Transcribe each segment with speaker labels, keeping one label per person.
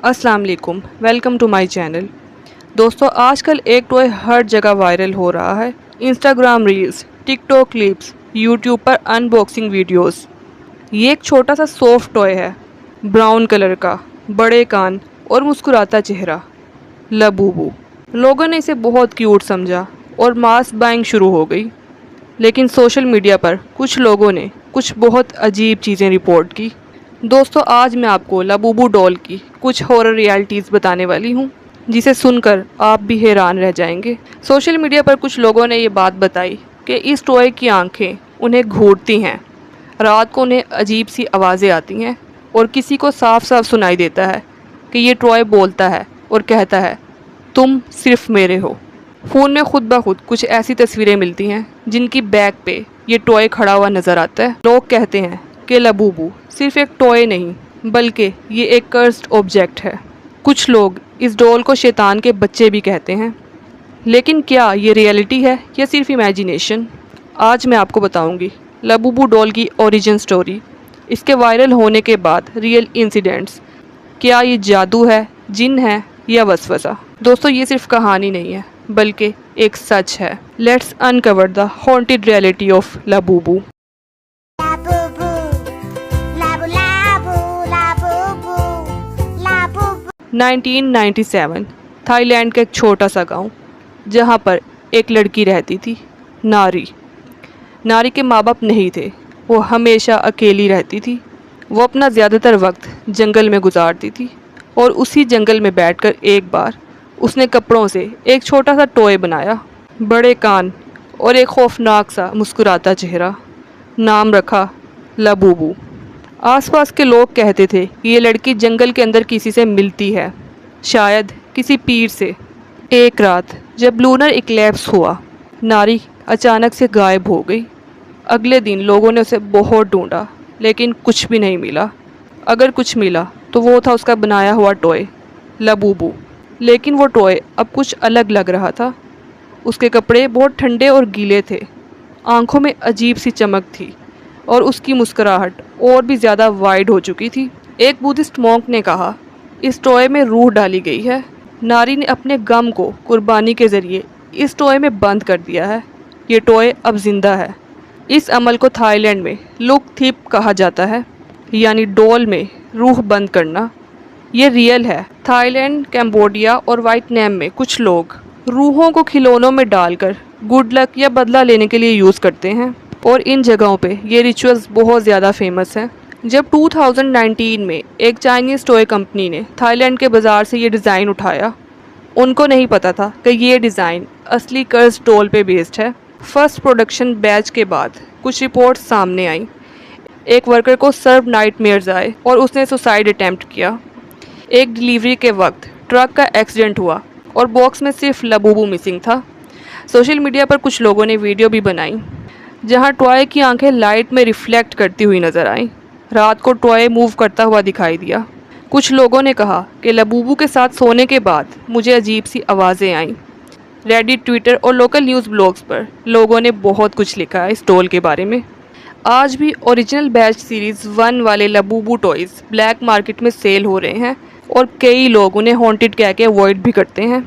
Speaker 1: अस्सलाम वालेकुम, welcome to my channel. दोस्तों, आजकल एक टॉय हर जगह वायरल हो रहा है। Instagram reels, TikTok clips, YouTube पर अनबॉक्सिंग वीडियोस। ये एक छोटा सा सॉफ्ट टॉय है, ब्राउन कलर का, बड़े कान और मुस्कुराता चेहरा, लबूबू। लोगों ने इसे बहुत क्यूट समझा और मास बाइंग शुरू हो गई। लेकिन सोशल मीडिया पर कुछ लोगों ने कुछ बहुत अजीब चीज़ें रिपोर्ट की। दोस्तों, आज मैं आपको लबूबू डॉल की कुछ हॉरर रियलिटीज़ बताने वाली हूँ, जिसे सुनकर आप भी हैरान रह जाएंगे। सोशल मीडिया पर कुछ लोगों ने ये बात बताई कि इस टॉय की आंखें उन्हें घूरती हैं, रात को उन्हें अजीब सी आवाज़ें आती हैं और किसी को साफ साफ सुनाई देता है कि ये टॉय बोलता है और कहता है, तुम सिर्फ मेरे हो। फ़ोन में खुद ब खुद कुछ ऐसी तस्वीरें मिलती हैं जिनकी बैक पे ये टॉय खड़ा हुआ नज़र आता है। लोग कहते हैं कि लबूबू सिर्फ एक टॉय नहीं बल्कि ये एक कर्स्ड ऑब्जेक्ट है। कुछ लोग इस डॉल को शैतान के बच्चे भी कहते हैं। लेकिन क्या ये रियलिटी है या सिर्फ इमेजिनेशन? आज मैं आपको बताऊंगी लबूबू डॉल की ओरिजिन स्टोरी, इसके वायरल होने के बाद रियल इंसिडेंट्स। क्या ये जादू है, जिन है या वसवसा? दोस्तों, ये सिर्फ कहानी नहीं है बल्कि एक सच है। Let's uncover the haunted reality of Labubu. 1997 Thailand का एक छोटा सा गांव, जहां पर एक लड़की रहती थी, नारी। नारी के माँ बाप नहीं थे, वो हमेशा अकेली रहती थी। वो अपना ज़्यादातर वक्त जंगल में गुजारती थी और उसी जंगल में बैठकर एक बार उसने कपड़ों से एक छोटा सा टॉय बनाया, बड़े कान और एक खौफनाक सा मुस्कुराता चेहरा। नाम रखा लबूबू। आसपास के लोग कहते थे कि ये लड़की जंगल के अंदर किसी से मिलती है, शायद किसी पीर से। एक रात जब लूनर इक्लिप्स हुआ, नारी अचानक से गायब हो गई। अगले दिन लोगों ने उसे बहुत ढूंढा लेकिन कुछ भी नहीं मिला। अगर कुछ मिला तो वो था उसका बनाया हुआ टॉय लबूबू। लेकिन वो टॉय अब कुछ अलग लग रहा था। उसके कपड़े बहुत ठंडे और गीले थे, आंखों में अजीब सी चमक थी और उसकी मुस्कुराहट और भी ज़्यादा वाइड हो चुकी थी। एक बुद्धिस्ट मॉन्क ने कहा, इस टॉय में रूह डाली गई है। नारी ने अपने गम को कुर्बानी के ज़रिए इस टॉय में बंद कर दिया है। ये टॉय अब जिंदा है। इस अमल को थाईलैंड में लुक थिप कहा जाता है, यानी डॉल में रूह बंद करना। ये रियल है। थाईलैंड, कैम्बोडिया और वियतनाम में कुछ लोग रूहों को खिलौनों में डालकर गुड लक या बदला लेने के लिए यूज़ करते हैं और इन जगहों पे ये रिचुअल्स बहुत ज़्यादा फेमस हैं। जब 2019 में एक चाइनीज़ टॉय कंपनी ने थाईलैंड के बाज़ार से ये डिज़ाइन उठाया, उनको नहीं पता था कि ये डिज़ाइन असली कर्ज डॉल पे बेस्ड है। फर्स्ट प्रोडक्शन बैच के बाद कुछ रिपोर्ट्स सामने आई। एक वर्कर को सर्व नाइटमेयर्स आए और उसने सुसाइड अटैम्प्ट किया। एक डिलीवरी के वक्त ट्रक का एक्सीडेंट हुआ और बॉक्स में सिर्फ लबूबू मिसिंग था। सोशल मीडिया पर कुछ लोगों ने वीडियो भी बनाई जहां टॉय की आंखें लाइट में रिफ्लेक्ट करती हुई नजर आईं। रात को टॉय मूव करता हुआ दिखाई दिया। कुछ लोगों ने कहा कि लबूबू के साथ सोने के बाद मुझे अजीब सी आवाज़ें आईं। रेडिट, ट्विटर और लोकल न्यूज़ ब्लॉग्स पर लोगों ने बहुत कुछ लिखा है इस डॉल के बारे में। आज भी ओरिजिनल बैच सीरीज़ 1 वाले लबूबू टॉयज़ ब्लैक मार्केट में सेल हो रहे हैं और कई लोग उन्हें हॉन्टेड कह के अवॉइड भी करते हैं।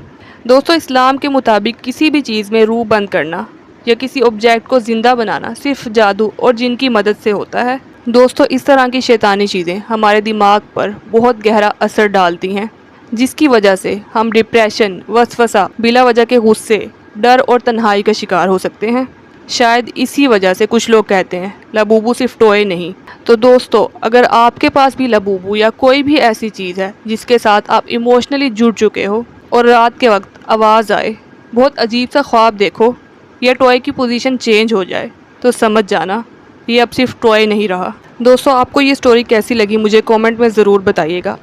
Speaker 1: दोस्तों, इस्लाम के मुताबिक किसी भी चीज़ में रूह बंद करना या किसी ऑब्जेक्ट को ज़िंदा बनाना सिर्फ जादू और जिन की मदद से होता है। दोस्तों, इस तरह की शैतानी चीज़ें हमारे दिमाग पर बहुत गहरा असर डालती हैं, जिसकी वजह से हम डिप्रेशन, वसवसा, बिला वजह के गुस्से, डर और तन्हाई का शिकार हो सकते हैं। शायद इसी वजह से कुछ लोग कहते हैं लबूबू सिर्फ टॉय नहीं। तो दोस्तों, अगर आपके पास भी लबूबू या कोई भी ऐसी चीज़ है जिसके साथ आप इमोशनली जुड़ चुके हो और रात के वक्त आवाज़ आए, बहुत अजीब सा ख्वाब देखो या टॉय की पोजीशन चेंज हो जाए, तो समझ जाना ये अब सिर्फ टॉय नहीं रहा। दोस्तों, आपको ये स्टोरी कैसी लगी मुझे कमेंट में ज़रूर बताइएगा।